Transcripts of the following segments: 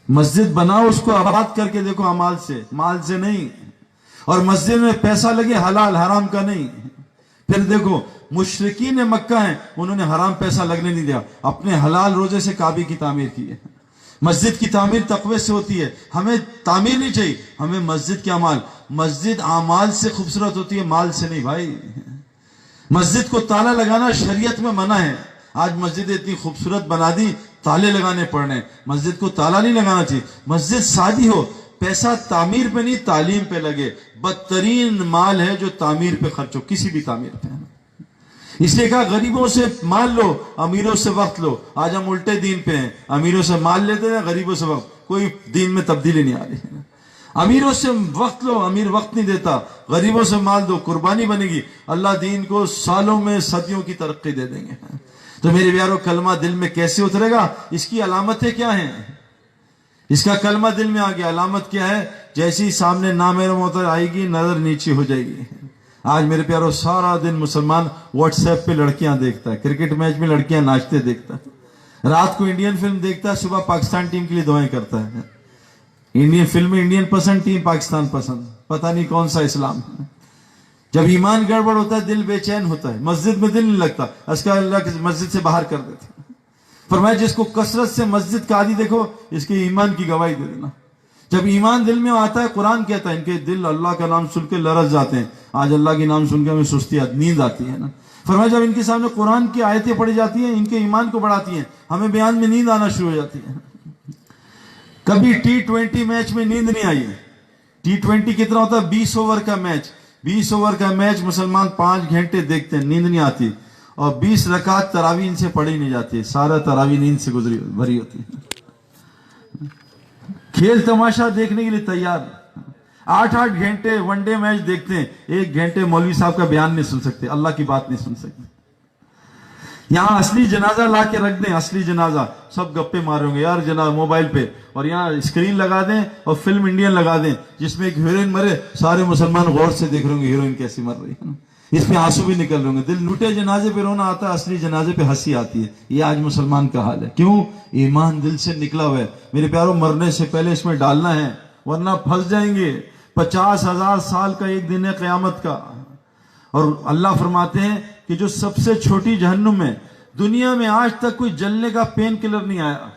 مسجد بناؤ اس کو آباد کر کے دیکھو اعمال سے، مال سے نہیں. اور مسجد میں پیسہ لگے حلال حرام کا نہیں. پھر دیکھو مشرکین مکہ ہیں، انہوں نے حرام پیسہ لگنے نہیں دیا، اپنے حلال روزے سے کعبے کی تعمیر کی ہے. مسجد کی تعمیر تقوی سے ہوتی ہے. ہمیں تعمیر نہیں چاہیے، ہمیں مسجد کے اعمال. مسجد اعمال سے خوبصورت ہوتی ہے، مال سے نہیں بھائی. مسجد کو تالا لگانا شریعت میں منع ہے. آج مسجد اتنی خوبصورت بنا دی، تالے لگانے پڑ رہے ہیں. مسجد کو تالا نہیں لگانا چاہیے. مسجد سادی ہو، پیسہ تعمیر پہ نہیں تعلیم پہ لگے. بدترین مال ہے جو تعمیر پہ خرچ ہو، کسی بھی تعمیر پہ. اس لیے کہا غریبوں سے مال لو، امیروں سے وقت لو. آج ہم الٹے دین پہ ہیں، امیروں سے مال لیتے ہیں، غریبوں سے وقت. کوئی دین میں تبدیلی نہیں آ رہی. امیروں سے وقت لو، امیر وقت نہیں دیتا. غریبوں سے مال دو، قربانی بنے گی. اللہ دین کو سالوں میں صدیوں کی ترقی دے دیں گے. تو میرے پیارو کلمہ دل میں کیسے اترے گا؟ اس کی علامتیں کیا ہیں؟ اس کا کلمہ دل میں آ گیا، علامت کیا ہے؟ جیسی سامنے نام محتر آئے گی، نظر نیچی ہو جائے گی. آج میرے پیارو سارا دن مسلمان واٹس ایپ پہ لڑکیاں دیکھتا ہے، کرکٹ میچ میں لڑکیاں ناچتے دیکھتا ہے، رات کو انڈین فلم دیکھتا ہے، صبح پاکستان ٹیم کے لیے دعائیں کرتا ہے. انڈین فلم میں انڈین پسند، ٹیم پاکستان پسند. پتہ نہیں کون سا اسلام ہے. جب ایمان گڑبڑ ہوتا ہے دل بے چین ہوتا ہے. مسجد میں دل نہیں لگتا، اس کا اللہ کی مسجد سے باہر کر دیتے. فرمایا جس کو کثرت سے مسجد کا عادی دیکھو، اس کے ایمان کی گواہی دے دینا. جب ایمان دل میں آتا ہے، قرآن کہتا ہے ان کے دل اللہ کا نام سن کے لرز جاتے ہیں. آج اللہ کے نام سن کے ہمیں سستی نیند آتی ہے نا. فرمایا جب ان کے سامنے قرآن کی آیتیں پڑھی جاتی ہیں، ان کے ایمان کو بڑھاتی ہیں، ہمیں بیان میں نیند آنا شروع ہو جاتی ہے. کبھی T20 میچ میں نیند نہیں آئی. T20 کتنا ہوتا ہے؟ 20 اوور کا میچ. 20 اوور کا میچ مسلمان 5 گھنٹے دیکھتے ہیں، نیند نہیں آتی. اور 20 رکعت تراویح ان سے پڑھی نہیں جاتی. سارا تراویح نیند سے بھری ہوتی ہے. کھیل تماشا دیکھنے کے لیے تیار. 8 گھنٹے ون ڈے میچ دیکھتے ہیں، 1 گھنٹے مولوی صاحب کا بیان نہیں سن سکتے، اللہ کی بات نہیں سن سکتے. یہاں اصلی جنازہ لا کے رکھ دیں، اصلی جنازہ سب گپے مار رہے ہوں گے یار جنازہ موبائل پہ. اور یہاں اسکرین لگا دیں اور فلم انڈین لگا دیں جس میں ایک ہیروئن مرے، سارے مسلمان غور سے دیکھ رہے ہوں گے ہیروئن کیسی مر رہی ہے. اس پہ آنسو بھی نکل رہے ہوں گے. دل لوٹے جنازے پہ رونا آتا ہے، اصلی جنازے پہ ہنسی آتی ہے. یہ آج مسلمان کا حال ہے. کیوں؟ ایمان دل سے نکلا ہوا ہے. میرے پیاروں مرنے سے پہلے اس میں ڈالنا ہے، ورنہ پھنس جائیں گے. 50,000 سال کا ایک دن ہے قیامت کا. اور اللہ فرماتے ہیں کہ جو سب سے چھوٹی جہنم میں، دنیا میں آج تک کوئی جلنے کا پین کلر نہیں آیا.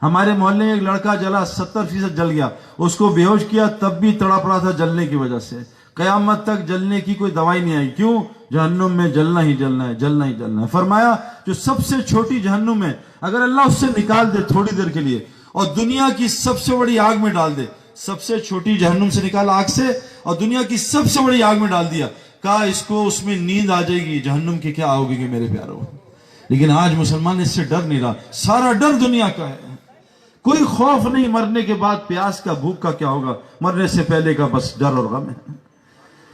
ہمارے محلے میں ایک لڑکا جلا، 70% جل گیا. اس کو بے ہوش کیا تب بھی تڑپ رہا تھا جلنے کی وجہ سے. قیامت تک جلنے کی کوئی دوائی نہیں آئی. کیوں؟ جہنم میں جلنا ہی جلنا ہے، جلنا ہی جلنا ہے. فرمایا جو سب سے چھوٹی جہنم ہے، اگر اللہ اس سے نکال دے تھوڑی دیر کے لیے اور دنیا کی سب سے بڑی آگ میں ڈال دے، سب سے چھوٹی جہنم سے نکالا آگ سے اور دنیا کی سب سے بڑی آگ میں ڈال دیا، کہا اس کو اس میں نیند آ جائے گی، جہنم کی کیا ہوگی کہ میرے پیاروں. لیکن آج مسلمان اس سے ڈر نہیں رہا. سارا ڈر دنیا کا ہے، کوئی خوف نہیں. مرنے کے بعد پیاس کا بھوک کا کیا ہوگا، مرنے سے پہلے کا بس ڈر اور غم ہے.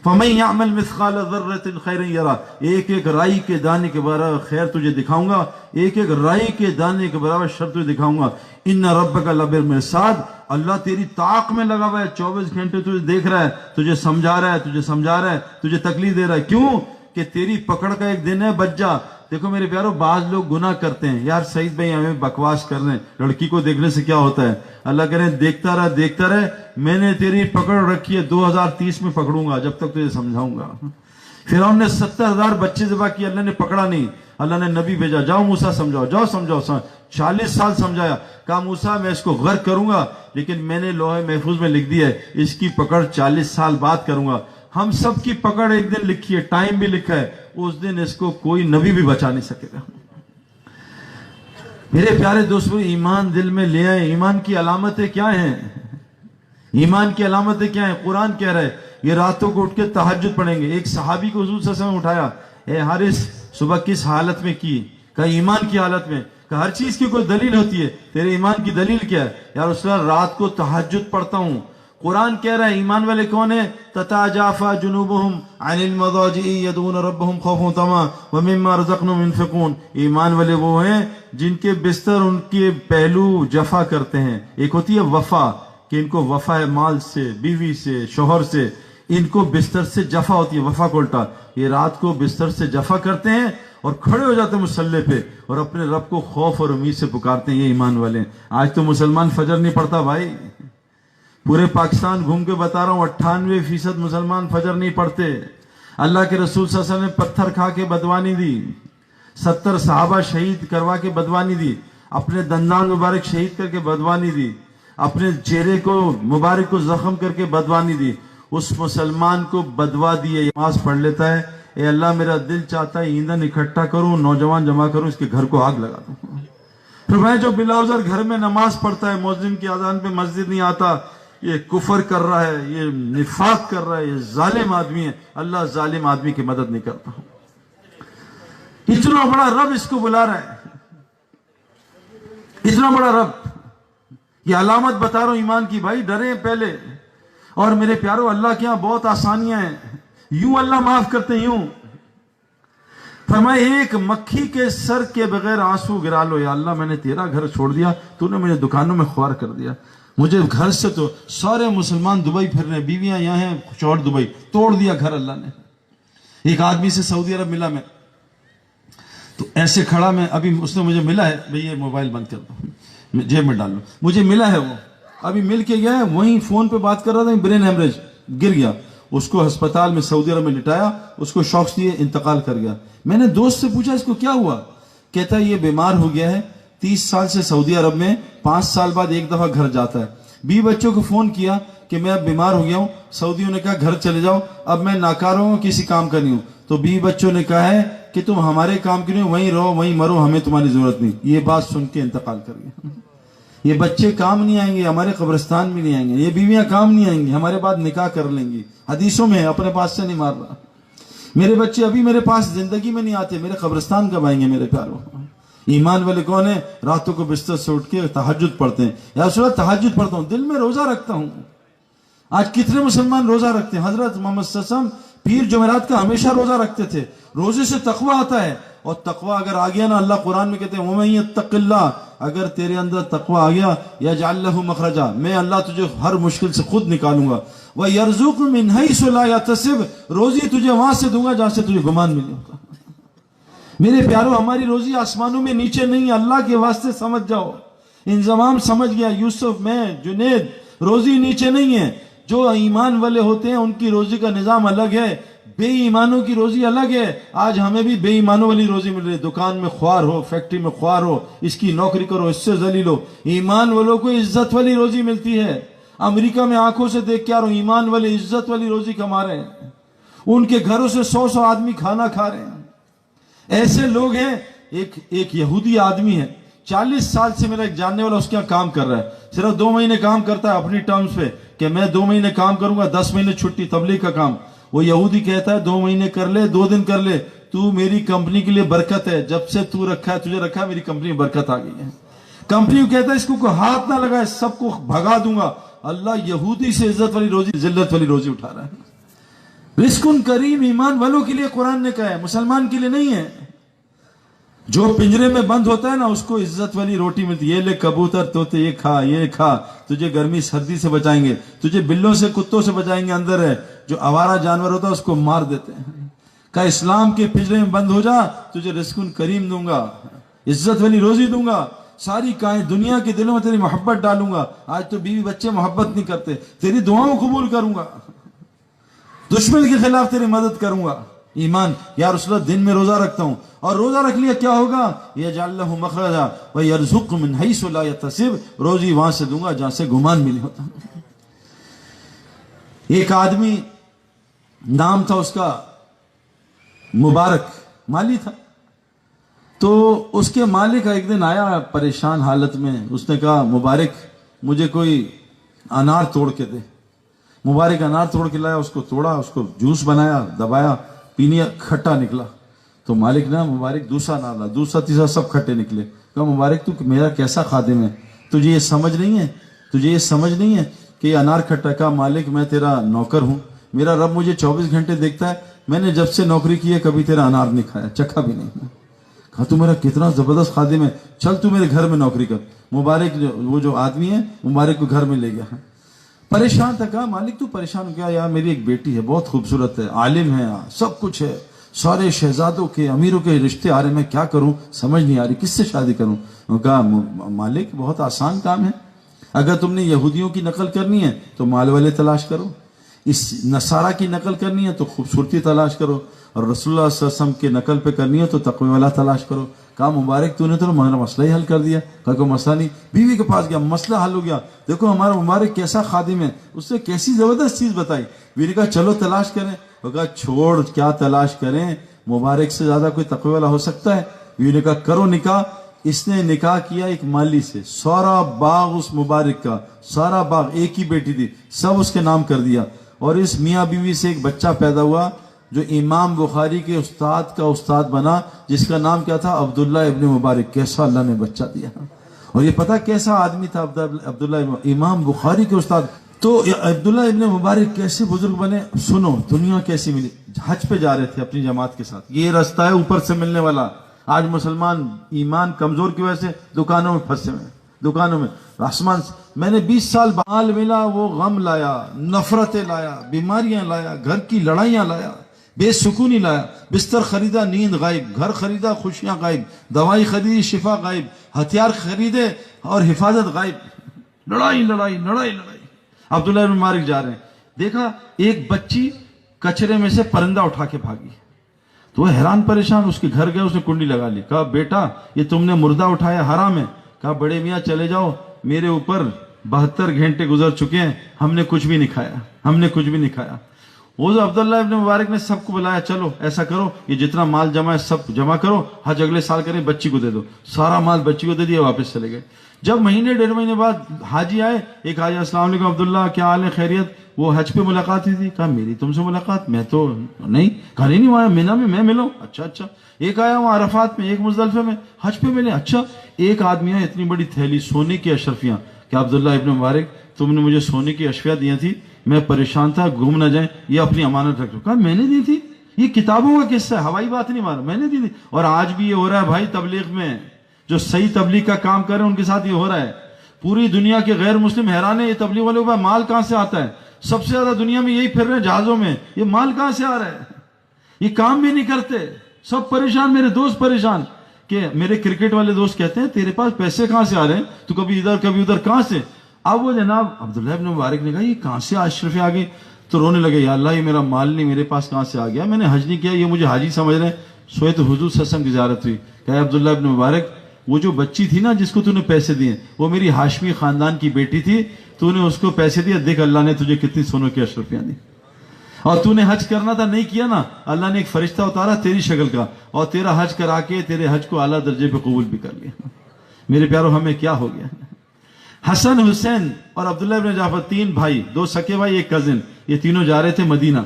فَمَن يَعْمَلْ مِثْقَالَ ذَرَّةٍ خَيْرًا يَرَهُ. ایک ایک رائی کے دانے کے برابر خیر تجھے دکھاؤں گا، ایک ایک رائی کے دانے کے برابر شر تجھے دکھاؤں گا. ان ربک لبالمرصاد. اللہ تیری طاق میں لگا ہوا ہے، 24 گھنٹے تجھے دیکھ رہا ہے، تجھے سمجھا رہا ہے، تجھے سمجھا رہا ہے، تجھے تکلیف دے رہا ہے. کیوں؟ کہ تیری پکڑ کا ایک دن ہے، بچ جا. دیکھو میرے پیاروں بعض لوگ گناہ کرتے ہیں. یار سعید بھائی ہمیں بکواس کر رہے ہیں، لڑکی کو دیکھنے سے کیا ہوتا ہے؟ اللہ کہہ رہے ہیں دیکھتا رہ دیکھتا رہ، میں نے تیری پکڑ رکھی ہے، 2030 میں پکڑوں گا جب تک تجھے سمجھاؤں گا. فرعون نے 70,000 بچے ذبح کیے، اللہ نے پکڑا نہیں. اللہ نے نبی بھیجا، جاؤ موسیٰ سمجھاؤ، جاؤ سمجھاؤ. 40 سال سمجھایا، کہا موسیٰ میں اس کو غرق کروں گا لیکن میں نے لوح محفوظ میں لکھ دیا ہے اس کی پکڑ 40 سال بعد کروں گا. ہم سب کی پکڑ ایک دن لکھی ہے، ٹائم بھی لکھا ہے، اس دن اس کو کوئی نبی بھی بچا نہیں سکے گا. میرے پیارے دوستو ایمان دل میں لے آئے. ایمان کی علامتیں کیا ہیں؟ ایمان کی علامتیں کیا ہیں؟ قرآن کہہ رہا ہے یہ راتوں کو اٹھ کے تہجد پڑھیں گے. ایک صحابی کو حضور صلی اللہ علیہ وسلم اٹھایا، اے حارث صبح کس حالت میں کی؟ کہا ایمان کی حالت میں. کہا ہر چیز کی کوئی دلیل ہوتی ہے، تیرے ایمان کی دلیل کیا ہے؟ یا رسول اللہ رات کو تہجد پڑھتا ہوں. قرآن کہہ رہا ہے ایمان والے کون ہیں؟ تتجافى جنوبهم عن المضاجع يدعون ربهم خوفا وطمعا ومما رزقناهم ينفقون. ایمان والے وہ ہیں جن کے بستر ان کے پہلو جفا کرتے ہیں. ایک ہوتی ہے وفا کہ ان کو وفا ہے مال سے، بیوی سے، شوہر سے، ان کو بستر سے جفا ہوتی ہے، وفا کو الٹا. یہ رات کو بستر سے جفا کرتے ہیں اور کھڑے ہو جاتے ہیں مصلی پہ اور اپنے رب کو خوف اور امید سے پکارتے ہیں. یہ ایمان والے ہیں. آج تو مسلمان فجر نہیں پڑھتا بھائی. پورے پاکستان گھوم کے بتا رہا ہوں 98% مسلمان فجر نہیں پڑھتے. اللہ کے رسول صلی اللہ علیہ وسلم نے پتھر کھا کے بدوانی دی, 70 صحابہ شہید کروا کے بدوانی دی, اپنے دندان مبارک شہید کر کے بدوانی دی, اپنے چہرے کو مبارک کو زخم کر کے بدوانی دی. اس مسلمان کو بدوا دیے, نماز پڑھ لیتا ہے, اے اللہ میرا دل چاہتا ہے ایندھن اکٹھا کروں, نوجوان جمع کروں, اس کے گھر کو آگ لگا دوں. پھر میں جو بلا عذر گھر میں نماز پڑھتا ہے, مؤذن کی اذان پہ مسجد نہیں آتا, یہ کفر کر رہا ہے, یہ نفاق کر رہا ہے, یہ ظالم آدمی ہے. اللہ ظالم آدمی کی مدد نہیں کرتا. اتنا بڑا رب اس کو بلا رہا ہے, اتنا بڑا رب. یہ علامت بتا رہا ہوں ایمان کی بھائی, ڈرے پہلے. اور میرے پیارو اللہ کے یہاں بہت آسانیاں ہیں, یوں اللہ معاف کرتے ہیں, یوں فرمائے ایک مکھی کے سر کے بغیر آنسو گرا لو. یا اللہ میں نے تیرا گھر چھوڑ دیا, تو نے مجھے دکانوں میں خوار کر دیا, مجھے گھر سے تو سارے مسلمان دبئی پھر رہے, بیویاں یہاں ہیں, شوہر دبئی, توڑ دیا گھر اللہ نے. ایک آدمی سے سعودی عرب ملا میں, تو ایسے کھڑا میں, ابھی اس نے مجھے ملا ہے, بھئی یہ موبائل بند کر دو, جیب میں ڈال لو, مجھے ملا ہے, وہ ابھی مل کے گیا ہے, وہیں فون پہ بات کر رہا تھا, برین ہیمریج گر گیا, اس کو ہسپتال میں سعودی عرب میں لٹایا, اس کو شوق دیے, انتقال کر گیا. میں نے دوست سے پوچھا اس کو کیا ہوا, کہتا ہے یہ بیمار ہو گیا ہے, 30 سال سے سعودی عرب میں, 5 سال بعد ایک دفعہ گھر جاتا ہے. 20 بچوں کو فون کیا کہ میں اب بیمار ہو گیا ہوں, سعودیوں نے کہا گھر چلے جاؤ, اب میں ناکار ہوں, کسی کام کا نہیں ہوں. تو 20 بچوں نے کہا ہے کہ تم ہمارے کام کی نہیں, وہیں رہو وہیں مرو, ہمیں تمہاری ضرورت نہیں. یہ بات سن کے انتقال کر گیا. یہ بچے کام نہیں آئیں گے, ہمارے قبرستان بھی نہیں آئیں گے, یہ بیویاں کام نہیں آئیں گی, ہمارے بعد نکاح کر لیں گی. حدیثوں میں اپنے پاس سے نہیں مار رہا. میرے بچے ابھی میرے پاس زندگی میں نہیں آتے, میرے قبرستان کب آئیں گے میرے پیاروں. ایمان والے کون ہیں, راتوں کو بستر سے اٹھ کے تہجد پڑھتے ہیں. یا رسول اللہ تہجد پڑھتا ہوں, دل میں روزہ رکھتا ہوں. آج کتنے مسلمان روزہ رکھتے ہیں. حضرت محمد صلی اللہ علیہ وسلم پیر جمعرات کا ہمیشہ روزہ رکھتے تھے. روزے سے تقوی آتا ہے, اور تقوی اگر آ گیا نا, اللہ قرآن میں کہتے ہیں وَمَن يَتَّقِ اللَّهَ, اگر تیرے اندر تقوی آ گیا, يَجْعَلْ لَهُ مَخْرَجًا, میں اللہ تجھے ہر مشکل سے خود نکالوں گا. وَيَرْزُقْ مِنْ حَيْثُ لَا يَحْتَسِبْ, روزی تجھے وہاں سے دوں گا جہاں سے تجھے گمان نہیں ہوگا. میرے پیارو, ہماری روزی آسمانوں میں نیچے نہیں ہے, اللہ کے واسطے سمجھ جاؤ. انضمام سمجھ گیا, یوسف, میں, جنید, روزی نیچے نہیں ہے. جو ایمان والے ہوتے ہیں ان کی روزی کا نظام الگ ہے, بے ایمانوں کی روزی الگ ہے. آج ہمیں بھی بے ایمانوں والی روزی مل رہی ہے. دکان میں خوار ہو, فیکٹری میں خوار ہو, اس کی نوکری کرو, اس سے ذلیل ہو. ایمان والوں کو عزت والی روزی ملتی ہے. امریکہ میں آنکھوں سے دیکھ کے آ رہا ہوں, ایمان والے عزت والی روزی کما رہے ہیں, ان کے گھروں سے 100 آدمی کھانا کھا رہے ہیں. ایسے لوگ ہیں. ایک یہودی آدمی ہے, 40 سال سے میرا ایک جاننے والا اس کے یہاں کام کر رہا ہے. صرف 2 مہینے کام کرتا ہے اپنی ٹرمز پہ, کہ میں 2 مہینے کام کروں گا, 10 مہینے چھٹی, تبلیغ کا کام. وہ یہودی کہتا ہے 2 مہینے کر لے, 2 دن کر لے, تو میری کمپنی کے لیے برکت ہے, جب سے تو رکھا ہے, تجھے رکھا ہے, میری کمپنی میں برکت آ گئی ہے. کمپنی کو کہتا ہے اس کو کوئی ہاتھ نہ لگائے, سب کو بھگا دوں گا. اللہ یہودی سے عزت والی روزی, ذلت والی روزی اٹھا رہا ہے. رزق کریم ایمان والوں کے لیے قرآن نے کہا ہے, مسلمان کے لیے نہیں ہے. جو پنجرے میں بند ہوتا ہے نا, اس کو عزت والی روٹی ملتی ہے. یہ لے کبوتر طوطے, یہ کھا, یہ کھا, تجھے گرمی سردی سے بچائیں گے, تجھے بلوں سے کتوں سے بچائیں گے. اندر ہے جو آوارہ جانور ہوتا ہے اس کو مار دیتے ہیں. کہا اسلام کے پنجرے میں بند ہو جا, تجھے رزق کریم دوں گا, عزت والی روزی دوں گا, ساری دنیا کے دلوں میں تیری محبت ڈالوں گا. آج تو بیوی بچے محبت نہیں کرتے, تیری دعاؤں قبول کروں گا, دشمن کے خلاف تیری مدد کروں گا. ایمان, یا رسول اللہ دن میں روزہ رکھتا ہوں, اور روزہ رکھ لیا کیا ہوگا, یجعل لہ مخرجا ویرزق من حیث لا یحتسب, روزی وہاں سے دوں گا جہاں سے گمان بھی نہیں ہوتا. ایک آدمی, نام تھا اس کا مبارک, مالی تھا. تو اس کے مالک ایک دن آیا پریشان حالت میں, اس نے کہا مبارک مجھے کوئی انار توڑ کے دے. مبارک انار توڑ کے لایا, اس کو توڑا, اس کو جوس بنایا, دبایا, پینی, کھٹا نکلا. تو مالک نے مبارک دوسرا انار لا, دوسرا تیسرا سب کھٹے نکلے. کہا مبارک تو میرا کیسا خادم ہے, تجھے یہ سمجھ نہیں ہے, تجھے یہ سمجھ نہیں ہے کہ یہ انار کھٹا. کہا مالک میں تیرا نوکر ہوں, میرا رب مجھے 24 گھنٹے دیکھتا ہے, میں نے جب سے نوکری کی ہے کبھی تیرا انار نہیں کھایا, چکھا بھی نہیں. کہا تو میرا کتنا زبردست خادم ہے, چل تو میرے گھر میں نوکری کر. مبارک وہ جو آدمی ہے مبارک کو گھر میں لے گیا. پریشان تھا. کہا مالک تو پریشان ہو گیا, یار میری ایک بیٹی ہے, بہت خوبصورت ہے, عالم ہے, سب کچھ ہے, سارے شہزادوں کے امیروں کے رشتے آ رہے, میں کیا کروں سمجھ نہیں آ رہی, کس سے شادی کروں. انہوں نے کہا مالک بہت آسان کام ہے, اگر تم نے یہودیوں کی نقل کرنی ہے تو مال والے تلاش کرو, اس نصارہ کی نقل کرنی ہے تو خوبصورتی تلاش کرو, اور رسول اللہ صلی اللہ علیہ وسلم کے نقل پہ کرنی ہے تو تقوی والا تلاش کرو. کہا مبارک تو نے تو ہمارا مسئلہ ہی حل کر دیا. کہا کوئی مسئلہ نہیں, بیوی کے پاس گیا, مسئلہ حل ہو گیا. دیکھو ہمارا مبارک کیسا خادم ہے, اس نے کیسی زبردست چیز بتائی. بیوی نے کہا چلو تلاش کریں. وہ کہا چھوڑ, کیا تلاش کریں, مبارک سے زیادہ کوئی تقوی والا ہو سکتا ہے. بیوی نے کہا کرو نکاح. اس نے نکاح کیا ایک مالی سے, سارا باغ اس مبارک کا, سارا باغ, ایک ہی بیٹی تھی, سب اس کے نام کر دیا. اور اس میاں بیوی سے ایک بچہ پیدا ہوا جو امام بخاری کے استاد کا استاد بنا, جس کا نام کیا تھا, عبداللہ ابن مبارک. کیسا اللہ نے بچہ دیا, اور یہ پتہ کیسا آدمی تھا عبداللہ امام بخاری کے استاد. تو عبداللہ ابن مبارک کیسے بزرگ بنے, سنو دنیا کیسی ملی. حج پہ جا رہے تھے اپنی جماعت کے ساتھ, یہ راستہ ہے اوپر سے ملنے والا. آج مسلمان ایمان کمزور کی وجہ سے دکانوں میں پھنسے ہوئے, دکانوں میں آسمان. میں نے 20 سال مال ملا, وہ غم لایا, نفرتیں لایا, بیماریاں لایا, گھر کی لڑائیاں لایا, بے سکونی لایا. بستر خریدا نیند غائب, گھر خریدا خوشیاں غائب, دوائی خریدی شفا غائب, ہتھیار خریدے اور حفاظت غائب. لڑائی لڑائی لڑائی لڑائی. عبداللہ بن مبارک جا رہے ہیں, دیکھا ایک بچی کچرے میں سے پرندہ اٹھا کے بھاگی. تو وہ حیران پریشان, اس کے گھر گئے, اس نے کنڈی لگا لی. کہا بیٹا یہ تم نے مردہ اٹھایا, حرام ہے. کہا بڑے میاں چلے جاؤ, میرے اوپر 72 گھنٹے گزر چکے ہیں, ہم نے کچھ بھی نہیں کھایا, ہم نے کچھ بھی نہیں کھایا. وہ جو عبداللہ ابن مبارک نے سب کو بلایا, چلو ایسا کرو, یہ جتنا مال جمع ہے سب جمع کرو, حج اگلے سال کریں, بچی کو دے دو. سارا مال بچی کو دے دیا, واپس چلے گئے. جب مہینے 1.5 مہینے بعد حاجی آئے, ایک حاجی السلام علیکم عبداللہ کیا حال ہے, خیریت, وہ حج پہ ملاقات ہوئی تھی. کہا میری تم سے ملاقات, میں تو نہیں, کہا نہیں وہاں مینا میں ملوں. اچھا اچھا. ایک آیا وہاں عرفات میں, ایک مزدلفہ میں, حج پہ ملے. اچھا. ایک آدمی ہے اتنی بڑی تھیلی سونے کی اشرفیاں, کہ عبداللہ ابن مبارک تم نے مجھے سونے کی اشرفیاں دی تھی, میں پریشان تھا گم نہ جائیں, یہ اپنی امانت رکھ. کہا میں نے دی تھی, یہ کتابوں کا قصہ ہے, ہوائی بات نہیں مارا, میں نے دی تھی. اور آج بھی یہ ہو رہا ہے بھائی تبلیغ میں, جو صحیح تبلیغ کا کام کر رہے ہیں ان کے ساتھ یہ ہو رہا ہے. پوری دنیا کے غیر مسلم حیران ہے, یہ تبلیغ والوں کا مال کہاں سے آتا ہے. سب سے زیادہ دنیا میں یہی پھر رہے ہیں جہازوں میں, یہ مال کہاں سے آ رہا ہے. یہ کام بھی نہیں کرتے, سب پریشان, میرے دوست پریشان. کہ میرے کرکٹ والے دوست کہتے ہیں تیرے پاس پیسے کہاں سے آ رہے ہیں, تو کبھی ادھر کبھی ادھر, کہاں سے. اب وہ جناب عبداللہ ابن مبارک نے کہا یہ کہاں سے اشرفیاں آ گئی, تو رونے لگے, یا اللہ یہ میرا مال نہیں, میرے پاس کہاں سے آ گیا, میں نے حج نہیں کیا, یہ مجھے حاجی سمجھ رہے ہیں. سوئے تو حضور صلی اللہ علیہ وسلم کی زیارت ہوئی. کہا عبداللہ ابن مبارک وہ جو بچی تھی نا جس کو تو نے پیسے دیے, وہ میری ہاشمی خاندان کی بیٹی تھی, تو نے اس کو پیسے دیے, دیکھ اللہ نے تجھے کتنی سونوں کی اشرفیاں دی. اور تو نے حج کرنا تھا نہیں کیا نا, اللہ نے ایک فرشتہ اتارا تیری شکل کا, اور تیرا حج کرا کے تیرے حج کو اعلیٰ درجے پہ قبول بھی کر لیا. میرے پیاروں ہمیں کیا ہو گیا. حسن حسین اور عبداللہ ابن جعفر, 3 بھائی, 2 سکے بھائی, ایک کزن, یہ تینوں جا رہے تھے مدینہ.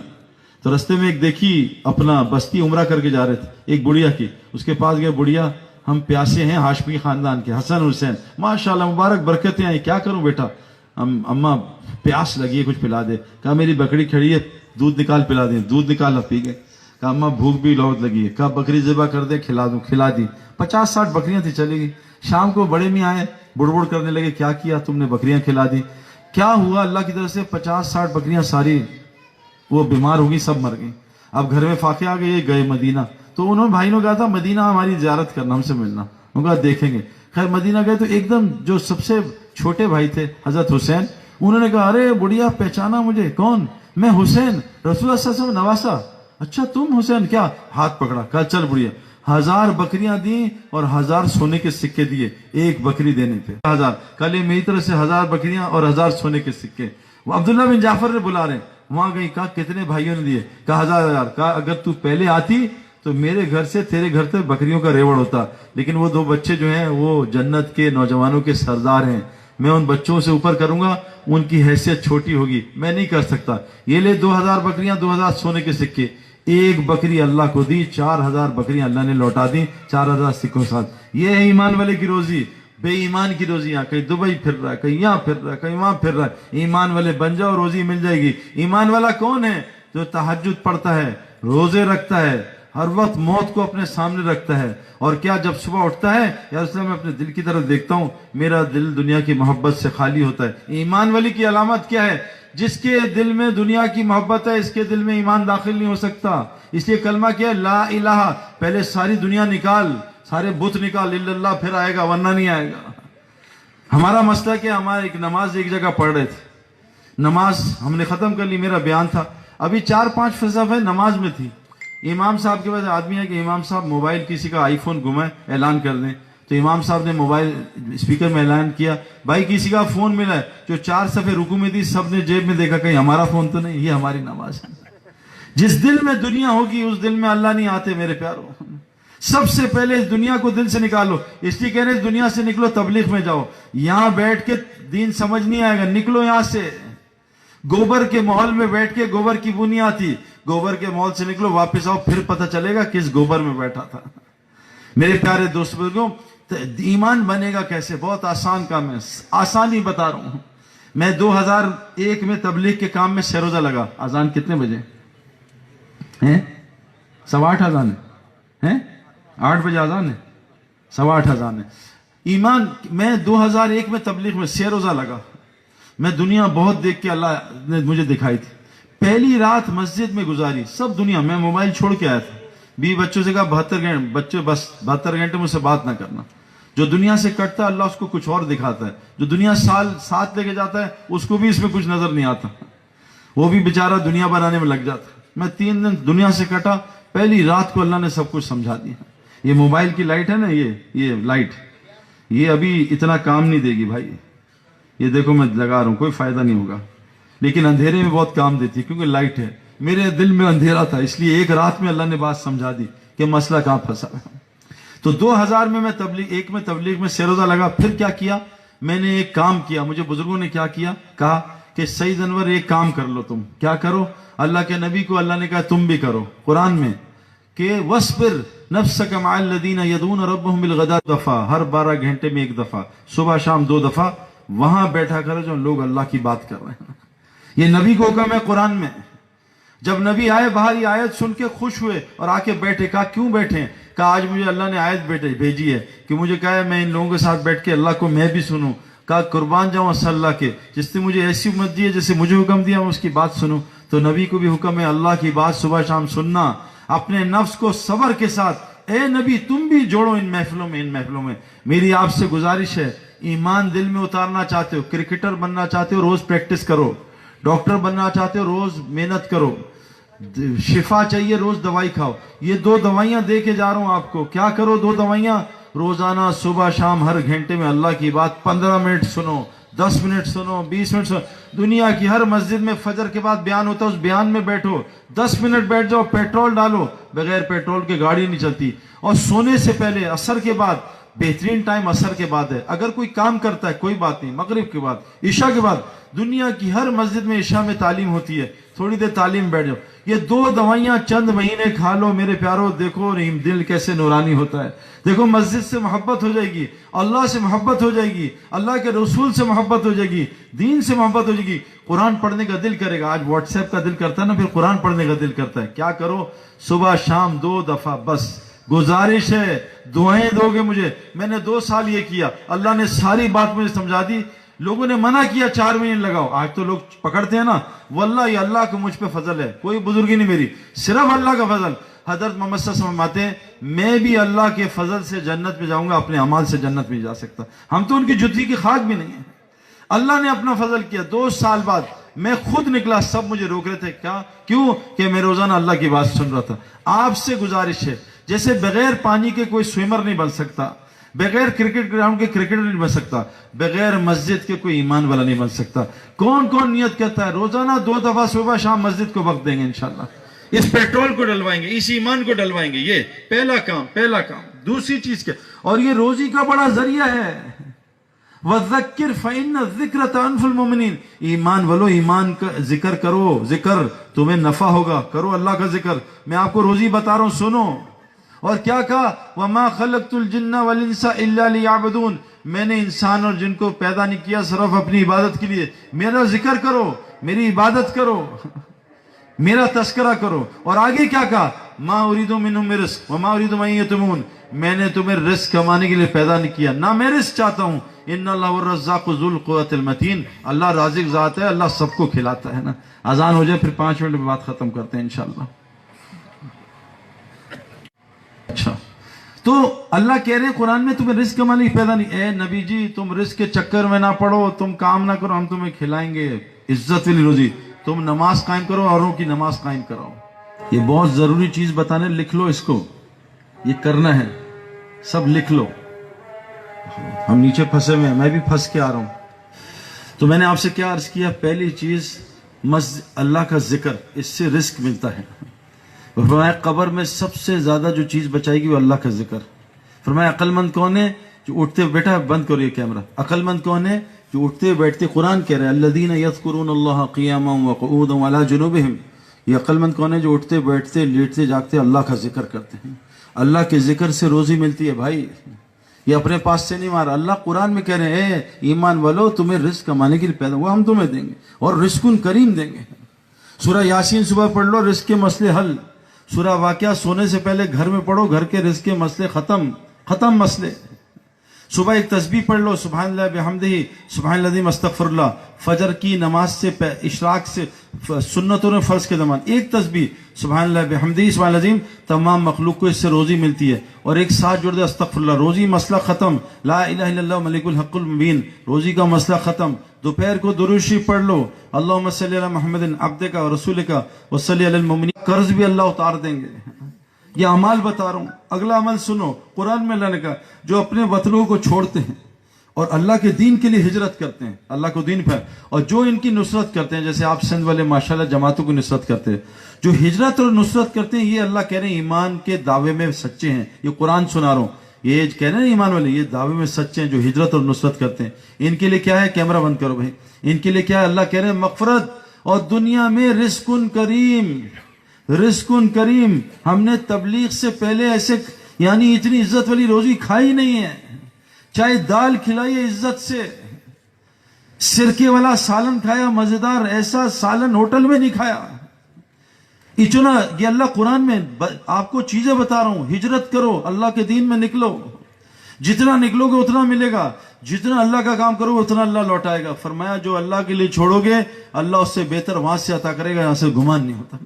تو رستے میں ایک دیکھی اپنا بستی عمرہ کر کے جا رہے تھے, ایک بڑھیا کی, اس کے پاس گئے, بڑھیا ہم پیاسے ہیں ہاشمی خاندان کے, حسن حسین ماشاءاللہ مبارک برکتیں آئی, کیا کروں بیٹا, اماں پیاس لگی ہے کچھ پلا دے. کہا میری بکری کھڑی ہے, دودھ نکال پلا دیں, دودھ نکال پی گئے. کہا اماں بھوک بھی بہت لگی ہے, کہا بکری ذبح کر دے کھلا دوں, کھلا دی. 50-60 بکریاں تھی, چلی گئی. شام کو بڑے میاں آئے, بڑبڑ کرنے لگے, کیا کیا تم نے, بکریاں کھلا دی. کیا ہوا, اللہ کی طرف سے 50-60 بکریاں ساری وہ بیمار ہو گئی, سب مر گئی. اب گھر میں فاقے آ گئے, گئے مدینہ. تو انہوں نے بھائی نے کہا تھا مدینہ ہماری زیارت کرنا, ہم سے ملنا. انہوں نے کہا دیکھیں گے. خیر مدینہ گئے تو ایک دم جو سب سے چھوٹے بھائی تھے حضرت حسین, انہوں نے کہا ارے بڑھیا پہچانا مجھے, کون, میں حسین, رسول اللہ صلی اللہ علیہ وسلم نواسا. اچھا تم حسین, کیا, ہاتھ پکڑا. کہا چل بڑھیا. 1000 بکریاں دیں اور 1000 سونے کے سکے دیے ایک بکری دینے پہ. 1000, کل میری طرف سے 1000 بکریاں اور 1000 سونے کے سکے. وہ عبداللہ بن جعفر نے بلا رہے ہیں, وہاں گئی. کہا کتنے بھائیوں نے دیے, کہا 1000. کہا اگر تو پہلے آتی تو میرے گھر سے تیرے گھر تک بکریوں کا ریوڑ ہوتا, لیکن وہ 2 بچے جو ہیں وہ جنت کے نوجوانوں کے سردار ہیں, میں ان بچوں سے اوپر کروں گا, ان کی حیثیت چھوٹی ہوگی, میں نہیں کر سکتا. یہ لے 2000 بکریاں, 2000 سونے کے سکے. ایک بکری اللہ کو دی, 4000 بکریاں اللہ نے لوٹا دی 4000 سکوں ساتھ. یہ ہے ایمان والے کی روزی. بے ایمان کی روزی یہاں, کہیں دبئی پھر رہا ہے, کہیں یہاں پھر رہا ہے, کہیں وہاں پھر رہا ہے. ایمان والے بن جاؤ, روزی مل جائے گی. ایمان والا کون ہے, جو تہجد پڑھتا ہے, روزے رکھتا ہے, ہر وقت موت کو اپنے سامنے رکھتا ہے, اور کیا جب صبح اٹھتا ہے یا اس میں اپنے دل کی طرف دیکھتا ہوں, میرا دل دنیا کی محبت سے خالی ہوتا ہے. ایمان والی کی علامت کیا ہے, جس کے دل میں دنیا کی محبت ہے, اس کے دل میں ایمان داخل نہیں ہو سکتا. اس لیے کلمہ کیا ہے؟ لا الہ، پہلے ساری دنیا نکال، سارے بت نکال، الا اللہ پھر آئے گا، ورنہ نہیں آئے گا۔ ہمارا مسئلہ کیا، ہمارا ایک نماز ایک جگہ پڑھ رہے تھے، نماز ہم نے ختم کر لی، میرا بیان تھا، ابھی 4-5 فصل نماز میں تھی، امام صاحب کے پاس آدمی ہے کہ امام صاحب موبائل کسی کا آئی فون گمائے اعلان کر دیں، تو امام صاحب نے موبائل اسپیکر میں اعلان کیا، بھائی کسی کا فون ملا ہے، جو 4 صفحے رکوع میں تھی سب نے جیب میں دیکھا، کہیں ہمارا فون تو نہیں، یہ ہماری نماز ہے۔ جس دل میں دنیا ہوگی اس دل میں اللہ نہیں آتے میرے پیاروں۔ سب سے پہلے اس دنیا کو دل سے نکالو، اس لیے کہہ رہے اس دنیا سے نکلو، تبلیغ میں جاؤ، یہاں بیٹھ کے دین سمجھ نہیں آئے گا، نکلو یہاں سے۔ گوبر کے محل میں بیٹھ کے گوبر کی بو نہیں آتی، گوبر کے محل سے نکلو، واپس آؤ، پھر پتہ چلے گا کس گوبر میں بیٹھا تھا۔ میرے پیارے دوست بزرگوں، ایمان بنے گا کیسے؟ بہت آسان کام ہے، آسان ہی بتا رہا ہوں۔ میں 2001 میں تبلیغ کے کام میں سروزہ لگا۔ اذان کتنے بجے ہیں؟ 8:15 اذان ہے، 8 بجے اذان ہے، 8:15 اذان ہے۔ ایمان، میں 2001 میں تبلیغ میں سروزہ لگا، میں دنیا بہت دیکھ کے اللہ نے مجھے دکھائی تھی۔ پہلی رات مسجد میں گزاری، سب دنیا، میں موبائل چھوڑ کے آیا تھا، 20 بچوں سے کہا 72 گھنٹے، بچے بس 72 گھنٹے مجھ سے بات نہ کرنا۔ جو دنیا سے کٹتا ہے اللہ اس کو کچھ اور دکھاتا ہے، جو دنیا سال ساتھ لے کے جاتا ہے اس کو بھی اس میں کچھ نظر نہیں آتا، وہ بھی بیچارہ دنیا بنانے میں لگ جاتا۔ میں 3 دن دنیا سے کٹا، پہلی رات کو اللہ نے سب کچھ سمجھا دیا۔ یہ موبائل کی لائٹ ہے نا، یہ لائٹ، یہ ابھی اتنا کام نہیں دے گی بھائی، یہ دیکھو میں لگا رہا ہوں، کوئی فائدہ نہیں ہوگا، لیکن اندھیرے میں بہت کام دیتی ہے کیونکہ لائٹ ہے۔ میرے دل میں اندھیرا تھا، اس لیے ایک رات میں اللہ نے بات سمجھا دی کہ مسئلہ کہاں پھنسا ہے۔ تو 2000 میں تبلیغ میں سروزہ لگا۔ پھر کیا کیا؟ میں نے ایک کام کیا، مجھے بزرگوں نے کیا کیا، کہا کہ سعید انور ایک کام کر لو، تم کیا کرو؟ اللہ کے نبی کو اللہ نے کہا تم بھی کرو، قرآن میں کہ وَاصْبِرْ نَفْسَكَ مَعَ الَّذِينَ يَدْعُونَ رَبَّهُمْ بِالْغَدَاةِ دفعہ، ہر 12 گھنٹے میں ایک دفعہ، صبح شام 2 دفعہ وہاں بیٹھا کرو جو لوگ اللہ کی بات کر رہے ہیں۔ یہ نبی کو حکم ہے قرآن میں۔ جب نبی آئے باہر یہ آیت سن کے خوش ہوئے اور آ کے بیٹھے، کہا کیوں بیٹھے؟ کہا آج مجھے اللہ نے آیت بھیجی ہے کہ مجھے کہا ہے میں ان لوگوں کے ساتھ بیٹھ کے اللہ کو میں بھی سنوں۔ کہا قربان جاؤں صلی اللہ کے، جس نے مجھے ایسی امت دی ہے جسے مجھے حکم دیا میں اس کی بات سنوں۔ تو نبی کو بھی حکم ہے اللہ کی بات صبح شام سننا، اپنے نفس کو صبر کے ساتھ۔ اے نبی تم بھی جوڑو ان محفلوں میں۔ میری آپ سے گزارش ہے، ایمان دل میں اتارنا چاہتے ہو، کرکٹر بننا چاہتے ہو، روز پریکٹس کرو، ڈاکٹر بننا چاہتے ہو، روز محنت کرو، شفا چاہیے روز دوائی کھاؤ۔ یہ 2 دوائیاں دے کے جا رہا ہوں آپ کو، کیا کرو 2 دوائیاں؟ روزانہ صبح شام ہر گھنٹے میں اللہ کی بات 15 منٹ سنو، 10 منٹ سنو، 20 منٹ سنو۔ دنیا کی ہر مسجد میں فجر کے بعد بیان ہوتا ہے، اس بیان میں بیٹھو، 10 منٹ بیٹھ جاؤ، پیٹرول ڈالو، بغیر پیٹرول کے گاڑی نہیں چلتی۔ اور سونے سے پہلے عصر کے بعد، بہترین ٹائم عصر کے بعد ہے، اگر کوئی کام کرتا ہے کوئی بات نہیں، مغرب کے بعد، عشاء کے بعد، دنیا کی ہر مسجد میں عشاء میں تعلیم ہوتی ہے، تھوڑی دیر تعلیم بیٹھ جاؤ۔ یہ 2 دوائیاں چند مہینے کھا لو میرے پیاروں، دیکھو دل کیسے نورانی ہوتا ہے۔ دیکھو مسجد سے محبت ہو جائے گی، اللہ سے محبت ہو جائے گی، اللہ کے رسول سے محبت ہو جائے گی، دین سے محبت ہو جائے گی، قرآن پڑھنے کا دل کرے گا۔ آج واٹس ایپ کا دل کرتا ہے نا، پھر قرآن پڑھنے کا دل کرتا ہے۔ کیا کرو؟ صبح شام 2 دفعہ بس۔ گزارش ہے دعائیں دو گے مجھے، میں نے 2 سال یہ کیا، اللہ نے ساری بات مجھے سمجھا دی۔ لوگوں نے منع کیا 4 مہینے لگاؤ، آج تو لوگ پکڑتے ہیں نا، واللہ یہ اللہ کا مجھ پہ فضل ہے، کوئی بزرگی نہیں میری، صرف اللہ کا فضل۔ حضرت محمد صلی اللہ علیہ وسلم فرماتے ہیں میں بھی اللہ کے فضل سے جنت میں جاؤں گا، اپنے اعمال سے جنت میں جا سکتا، ہم تو ان کی جوتی کی خاک بھی نہیں ہیں۔ اللہ نے اپنا فضل کیا۔ 2 سال بعد میں خود نکلا، سب مجھے روک رہے تھے، کیوں کہ میں روزانہ اللہ کی بات سن رہا تھا۔ آپ سے گزارش ہے، جیسے بغیر پانی کے کوئی سوئمر نہیں بن سکتا، بغیر کرکٹ گراؤنڈ کے کرکٹر نہیں بن سکتا، بغیر مسجد کے کوئی ایمان والا نہیں بن سکتا۔ کون نیت کرتا ہے روزانہ 2 دفعہ صبح شام مسجد کو وقت دیں گے انشاءاللہ، اس پیٹرول کو ڈلوائیں گے، اس ایمان کو ڈلوائیں گے۔ یہ پہلا کام۔ دوسری چیز کیا؟ اور یہ روزی کا بڑا ذریعہ ہے۔ وَذَكِّرْ فَإِنَّ الذِّكْرَ تَنفُعُ الْمُؤْمِنِينَ، ایمان والو ایمان کا ذکر کرو، ذکر تمہیں نفع ہوگا، کرو اللہ کا ذکر۔ میں آپ کو روزی بتا رہا ہوں، سنو۔ اور کیا کہا؟ وَمَا خَلَقْتُ الْجِنَّ وَالْإِنسَ إِلَّا لِيَعْبُدُونَ، میں نے انسان اور جن کو پیدا نہیں کیا صرف اپنی عبادت کے لیے۔ میرا ذکر کرو، میری عبادت کرو، میرا تذکرہ کرو۔ اور آگے کیا کہا؟ مَا أُرِيدُ مِنْهُم مِّن رِزْقٍ وَمَا أُرِيدُ أَن يُطْعِمُونِ، میں نے تمہیں رزق کمانے کے لیے پیدا نہیں کیا، نہ میں رزق چاہتا ہوں۔ ان اللہ الرزاق ذو القوۃ المتین، اللہ رازق ذات ہے، اللہ سب کو کھلاتا ہے نا۔ اذان ہو جائے پھر 5 منٹ میں بات ختم کرتے ہیں انشاءاللہ۔ تو اللہ کہہ رہے ہیں قرآن میں تمہیں رزق کمانے کی پیدا نہیں. اے نبی جی تم رزق کے چکر میں نہ پڑو, تم کام نہ کرو, ہم تمہیں کھلائیں گے عزت والی روزی. تم نماز قائم کرو, اوروں کی نماز قائم کراؤ. یہ بہت ضروری چیز بتانے, لکھ لو اس کو, یہ کرنا ہے, سب لکھ لو. ہم نیچے پھنسے ہوئے ہیں, میں بھی پھنس کے آ رہا ہوں. تو میں نے آپ سے کیا عرض کیا, پہلی چیز اللہ کا ذکر, اس سے رزق ملتا ہے. فرمایا قبر میں سب سے زیادہ جو چیز بچائے گی وہ اللہ کا ذکر. فرمایا عقل مند کون ہے جو اٹھتے, بیٹا بند کرو یہ کیمرہ, عقل مند کون ہے جو اٹھتے بیٹھتے, قرآن کہہ رہے ہیں الذین یذکرون اللہ قیاما وقعودا وعلی جنوبہم. یہ عقل مند کون ہے جو اٹھتے بیٹھتے لیٹتے جاگتے اللہ کا ذکر کرتے ہیں. اللہ کے ذکر سے روزی ملتی ہے بھائی, یہ اپنے پاس سے نہیں مارا. اللہ قرآن میں کہہ رہے ہیں ایمان والو تمہیں رزق کمانے کے لیے پیدا ہوا, ہم تمہیں دیں گے اور رزق کریم دیں گے. سورہ یاسین صبح پڑھ لو, رزق کے مسئلے حل. سورہ واقعہ سونے سے پہلے گھر میں پڑھو, گھر کے رزق کے مسئلے ختم مسئلے. صبح ایک تسبیح پڑھ لو, سبحان اللہ بحمدہ سبحان العظیم استغفر اللہ. فجر کی نماز سے اشراق سے سنتوں نے فرض کے زمان ایک تسبیح سبحان اللہ بحمدہ سبحان العظیم, تمام مخلوق کو اس سے روزی ملتی ہے. اور ایک ساتھ جوڑ دے استغفر اللہ, روزی مسئلہ ختم. لا الہ الا اللہ ملک الحق المبین, روزی کا مسئلہ ختم. دوپہر کو درود شریف پڑھ لو, اللہم صلی علی محمد عبدک و رسولک وصلی علی المؤمنین, قرض بھی اللہ اتار دیں گے. یہ اعمال بتا رہا ہوں. اگلا عمل سنو, قرآن میں اللہ نے کہا جو اپنے وطنوں کو چھوڑتے ہیں اور اللہ کے دین کے لیے ہجرت کرتے ہیں, اللہ کو دین پہ, اور جو ان کی نصرت کرتے ہیں, جیسے آپ سندھ والے ماشاءاللہ جماعتوں کی نصرت کرتے ہیں, جو ہجرت اور نصرت کرتے ہیں, یہ اللہ کہہ رہے ہیں ایمان کے دعوے میں سچے ہیں. یہ قرآن سنا رہا ہوں, یہ کہہ رہے ہیں ایمان والے یہ دعوے میں سچے ہیں جو ہجرت اور نصرت کرتے ہیں. ان کے لیے کیا ہے, کیمرہ بند کرو بھائی, ان کے لیے کیا ہے, اللہ کہہ رہے ہیں مغفرت اور دنیا میں رزق کریم. رزق کریم, ہم نے تبلیغ سے پہلے ایسے یعنی اتنی عزت والی روزی کھائی نہیں ہے. چاہے دال کھلائیے عزت سے, سرکے والا سالن کھایا مزیدار, ایسا سالن ہوٹل میں نہیں کھایا. اتنا یہ اللہ قرآن میں آپ کو چیزیں بتا رہا ہوں. ہجرت کرو, اللہ کے دین میں نکلو, جتنا نکلو گے اتنا ملے گا, جتنا اللہ کا کام کرو اتنا اللہ لوٹائے گا. فرمایا جو اللہ کے لیے چھوڑو گے اللہ اس سے بہتر وہاں سے عطا کرے گا, یہاں سے گمان نہیں ہوتا.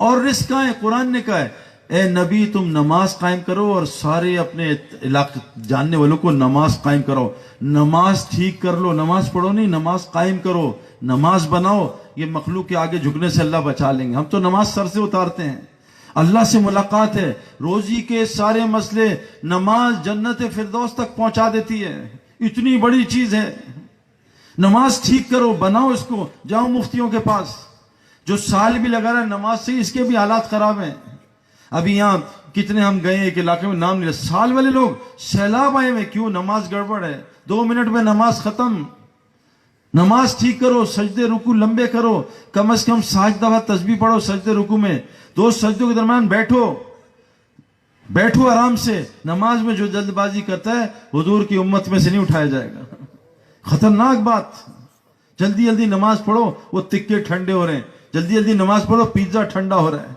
اور رزق کہاں ہے, قرآن نے کہا ہے اے نبی تم نماز قائم کرو اور سارے اپنے علاقے جاننے والوں کو نماز قائم کرو. نماز ٹھیک کر لو, نماز پڑھو نہیں, نماز قائم کرو, نماز بناؤ. یہ مخلوق کے آگے جھکنے سے اللہ بچا لیں گے. ہم تو نماز سر سے اتارتے ہیں, اللہ سے ملاقات ہے, روزی کے سارے مسئلے, نماز جنت فردوس تک پہنچا دیتی ہے. اتنی بڑی چیز ہے. نماز ٹھیک کرو, بناؤ اس کو. جاؤ مفتیوں کے پاس, جو سال بھی لگا رہا ہے نماز سے, اس کے بھی حالات خراب ہیں. ابھی یہاں کتنے ہم گئے ایک علاقے میں, نام نہیں, سال والے لوگ سیلاب آئے ہوئے, کیوں, نماز گڑبڑ ہے. 2 منٹ میں نماز ختم. نماز ٹھیک کرو, سجدے رکو لمبے کرو, کم از کم 7 دفعہ تسبیح پڑھو سجدے رکو میں. 2 سجدوں کے درمیان بیٹھو آرام سے. نماز میں جو جلد بازی کرتا ہے حضور کی امت میں سے نہیں اٹھایا جائے گا. خطرناک بات. جلدی جلدی نماز پڑھو, وہ تکے ٹھنڈے ہو رہے ہیں. جلدی جلدی نماز پڑھو, پیزا ٹھنڈا ہو رہا ہے.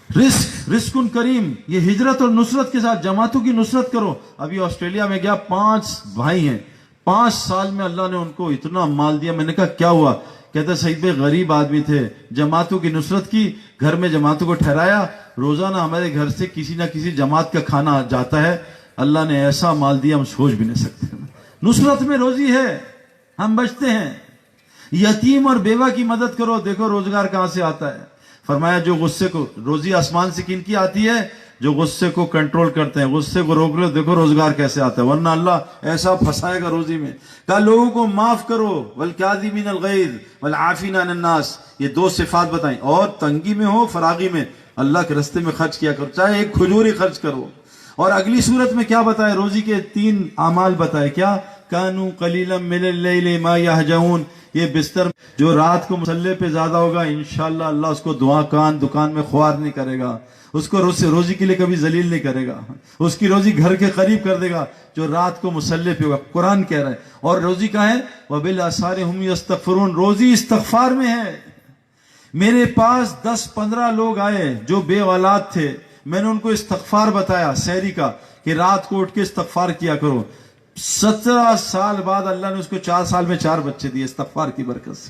رزق کریم, یہ ہجرت اور نصرت کے ساتھ جماعتوں کی نصرت کرو. ابھی آسٹریلیا میں گیا, 5 بھائی ہیں, 5 سال میں اللہ نے ان کو اتنا مال دیا. میں نے کہا کیا ہوا, کہتے سعید بھائی غریب آدمی تھے, جماعتوں کی نصرت کی, گھر میں جماعتوں کو ٹھہرایا, روزانہ ہمارے گھر سے کسی نہ کسی جماعت کا کھانا جاتا ہے. اللہ نے ایسا مال دیا ہم سوچ بھی نہیں سکتے. نصرت میں روزی ہے, ہم بچتے ہیں. یتیم اور بیوہ کی مدد کرو, دیکھو روزگار کہاں سے آتا ہے. فرمایا جو غصے کو, روزی آسمان سے کن کی آتی ہے, جو غصے کو کنٹرول کرتے ہیں, غصے کو روک لو, دیکھو روزگار کیسے آتا ہے. ورنہ اللہ ایسا پھنسائے گا روزی میں. کہا لوگوں کو معاف کرو, والکاظمین الغیظ والعافین عن الناس, یہ 2 صفات بتائیں. اور تنگی میں ہو فراغی میں اللہ کے راستے میں خرچ کیا کرو, چاہے ایک کھجور ہی خرچ کرو. اور اگلی صورت میں کیا بتائے, روزی کے 3 اعمال بتائے. کیا, کانوا قلیلا من اللیل ما یہجعون, یہ بستر جو رات کو مصلے پہ زیادہ ہوگا انشاءاللہ اللہ اس کو دکان میں خوار نہیں کرے گا, اس کو روزی کے لیے کبھی ذلیل نہیں کرے گا, اس کی روزی گھر کے قریب کر دے گا جو رات کو مصلے پہ ہوگا. قرآن کہہ رہا ہے. اور روزی کہاں ہے, وبالاسحار هم یستغفرون, روزی استغفار میں ہے. میرے پاس 10-15 لوگ آئے جو بے اولاد تھے, میں نے ان کو استغفار بتایا سحری کا, کہ رات کو اٹھ کے استغفار کیا کرو. 17 سال بعد اللہ نے اس کو 4 سال میں 4 بچے دیے استغفار کی برکت سے.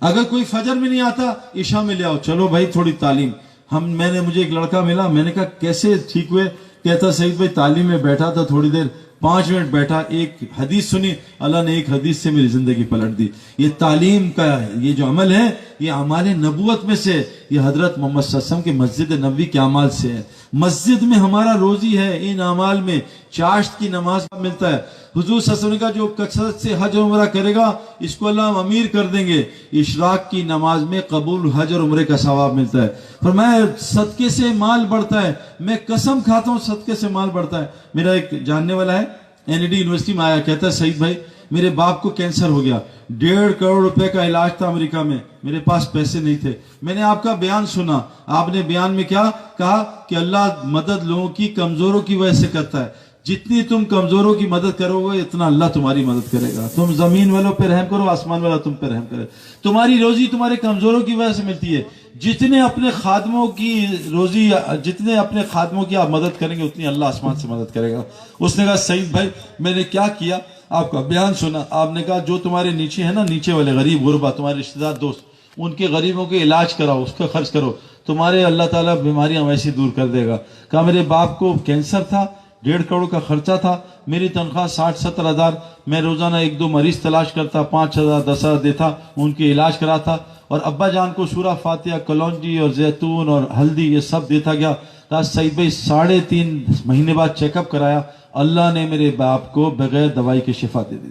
اگر کوئی فجر میں نہیں آتا عشاء میں لے آؤ, چلو بھائی تھوڑی تعلیم. مجھے ایک لڑکا ملا, میں نے کہا کیسے ٹھیک ہوئے؟ کہتا سعید بھائی تعلیم میں بیٹھا تھا, تھوڑی دیر 5 منٹ بیٹھا, ایک حدیث سنی, اللہ نے ایک حدیث سے میری زندگی پلٹ دی. یہ تعلیم کا یہ جو عمل ہے یہ اعمال نبوت میں سے, یہ حضرت محمد صلی اللہ علیہ وسلم کے مسجد نبوی کے اعمال سے ہے. مسجد میں ہمارا روزی ہے, ان اعمال میں چاشت کی نماز ملتا ہے. حضور صلی اللہ علیہ وسلم کا جو کثرت سے حج اور عمرہ کرے گا اس کو اللہ امیر کر دیں گے. اشراق کی نماز میں قبول حج اور عمرے کا ثواب ملتا ہے. فرمایا صدقے سے مال بڑھتا ہے, میں قسم کھاتا ہوں صدقے سے مال بڑھتا ہے. میرا ایک جاننے والا ہے NID یونیورسٹی میں آیا, کہتا ہے سعید بھائی میرے باپ کو کینسر ہو گیا, 1.5 کروڑ روپے کا علاج تھا امریکہ میں, میرے پاس پیسے نہیں تھے. میں نے آپ کا بیان سنا, آپ نے بیان میں کیا کہا کہ اللہ مدد لوگوں کی کمزوروں کی وجہ سے کرتا ہے. جتنی تم کمزوروں کی مدد کرو گے اتنا اللہ تمہاری مدد کرے گا. تم زمین والوں پہ رحم کرو, آسمان والا تم پہ رحم کرے. تمہاری روزی تمہارے کمزوروں کی وجہ سے ملتی ہے. جتنے اپنے خادموں کی روزی, جتنے اپنے خادموں کی آپ مدد کریں گے اتنی اللہ آسمان سے مدد کرے گا. اس نے کہا سعید بھائی میں نے کیا کیا, آپ کا بیان سنا, آپ نے کہا جو تمہارے نیچے ہیں نا, نیچے والے غریب غربا تمہارے رشتہ دار دوست, ان کے غریبوں کے علاج کراؤ, اس کا خرچ کرو, تمہارے اللہ تعالیٰ بیماریاں ویسی دور کر دے گا. کہا میرے باپ کو کینسر تھا, 1.5 کروڑ کا خرچہ تھا, میری تنخواہ 60-70 ہزار, میں روزانہ 1-2 مریض تلاش کرتا, 5,000 10,000 دیتا, ان کے علاج کراتا, اور ابا جان کو سورہ فاتحہ, کلونجی اور زیتون اور ہلدی یہ سب دیتا گیا. کہا سعید بھائی 3.5 مہینے بعد چیک اپ کرایا, اللہ نے میرے باپ کو بغیر دوائی کے شفا دے دی.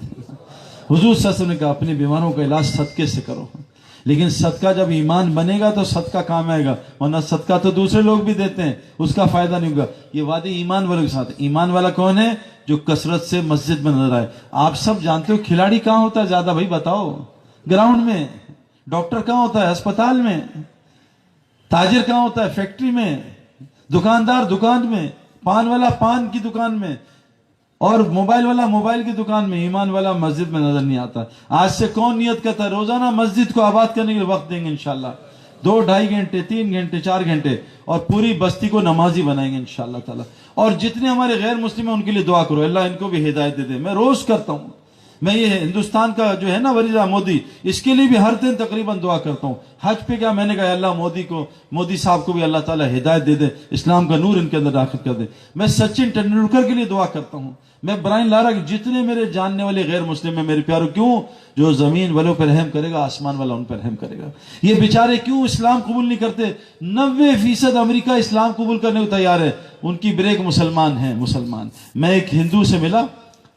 حضور صلی اللہ علیہ وسلم نے کہا اپنے بیماروں کا علاج صدقے سے کرو, لیکن صدقہ جب ایمان بنے گا تو صدقہ کام آئے گا, ورنہ صدقہ تو دوسرے لوگ بھی دیتے ہیں, اس کا فائدہ نہیں ہوگا. یہ وعدے ایمان والوں کے ساتھ. ایمان والا کون ہے؟ جو کثرت سے مسجد میں نظر آئے. آپ سب جانتے ہو کھلاڑی کہاں ہوتا ہے زیادہ, بھائی بتاؤ؟ گراؤنڈ میں. ڈاکٹر کہاں ہوتا ہے؟ ہسپتال میں. تاجر کہاں ہوتا ہے؟ فیکٹری میں. دکاندار دکان میں. پان والا پان کی دکان میں, اور موبائل والا موبائل کی دکان میں. ایمان والا مسجد میں نظر نہیں آتا. آج سے کون نیت کرتا ہے روزانہ مسجد کو آباد کرنے کے لیے وقت دیں گے انشاءاللہ, 2-2.5 گھنٹے 3 گھنٹے 4 گھنٹے, اور پوری بستی کو نمازی بنائیں گے انشاءاللہ تعالی. اور جتنے ہمارے غیر مسلم ہیں ان کے لیے دعا کرو, اللہ ان کو بھی ہدایت دے دے. میں روز کرتا ہوں, میں یہ ہندوستان کا جو ہے نا وزیر مودی, اس کے لیے بھی ہر دن تقریباً دعا کرتا ہوں. حج پہ کیا میں نے کہا اللہ مودی صاحب کو بھی اللہ تعالیٰ ہدایت دے دے, اسلام کا نور ان کے اندر داخل کر دے. میں سچن ٹنڈولکر کے لیے دعا کرتا ہوں, میں برائن لارا, جتنے میرے جاننے والے غیر مسلم ہیں میرے پیاروں, کیوں؟ جو زمین والوں پر رحم کرے گا آسمان والا ان پر رحم کرے گا. یہ بیچارے کیوں اسلام قبول نہیں کرتے؟ 90% امریکہ اسلام قبول کرنے کو تیار ہے, ان کی بریک مسلمان ہیں. مسلمان. میں ایک ہندو سے ملا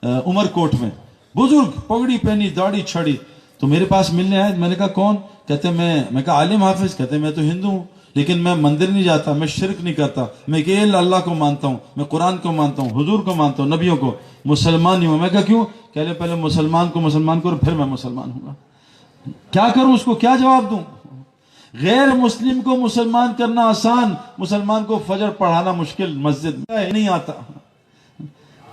عمر کوٹ میں, بزرگ, پگڑی پہنی, داڑھی چھڑی, تو میرے پاس ملنے آئے. میں نے کہا کون؟ کہتے میں کہا عالم حافظ. کہتے میں تو ہندو ہوں لیکن میں مندر نہیں جاتا, میں شرک نہیں کرتا, میں کہ اللہ کو مانتا ہوں, میں قرآن کو مانتا ہوں, حضور کو مانتا ہوں, نبیوں کو, مسلمان نہیں ہوں. میں کہا کیوں؟ کہہ لے پہلے مسلمان کو مسلمان کرو پھر میں مسلمان ہوں گا. کیا کروں, اس کو کیا جواب دوں؟ غیر مسلم کو مسلمان کرنا آسان, مسلمان کو فجر پڑھانا مشکل. مسجد میں نہیں آتا,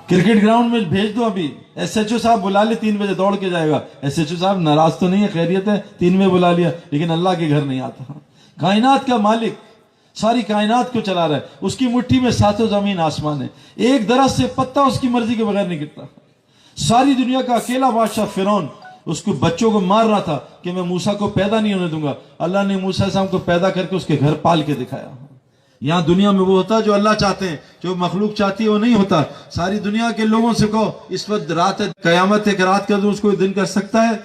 کرکٹ گراؤنڈ میں بھیج دو. ابھی SHO صاحب بلا لے, 3 بجے دوڑ کے جائے گا. SHO صاحب ناراض تو نہیں ہے, خیریت ہے, 3 بجے بلا لیا, لیکن اللہ کے گھر نہیں آتا. کائنات کا مالک ساری کائنات کو چلا رہا ہے, اس کی مٹھی میں 7 زمین آسمان ہے, ایک درخت سے پتا اس کی مرضی کے بغیر نہیں گرتا. ساری دنیا کا اکیلا بادشاہ فرعون, اس کو بچوں کو مار رہا تھا کہ میں موسیٰ کو پیدا نہیں ہونے دوں گا. اللہ نے موسیٰ علیہ السلام کو پیدا کر کے اس کے گھر پال کے دکھایا. یہاں دنیا میں وہ ہوتا جو اللہ چاہتے ہیں, جو مخلوق چاہتی ہے وہ نہیں ہوتا. ساری دنیا کے لوگوں سے کہو اس وقت رات ہے, قیامت ہے کہ رات کا دن اس کو دن کر سکتا ہے.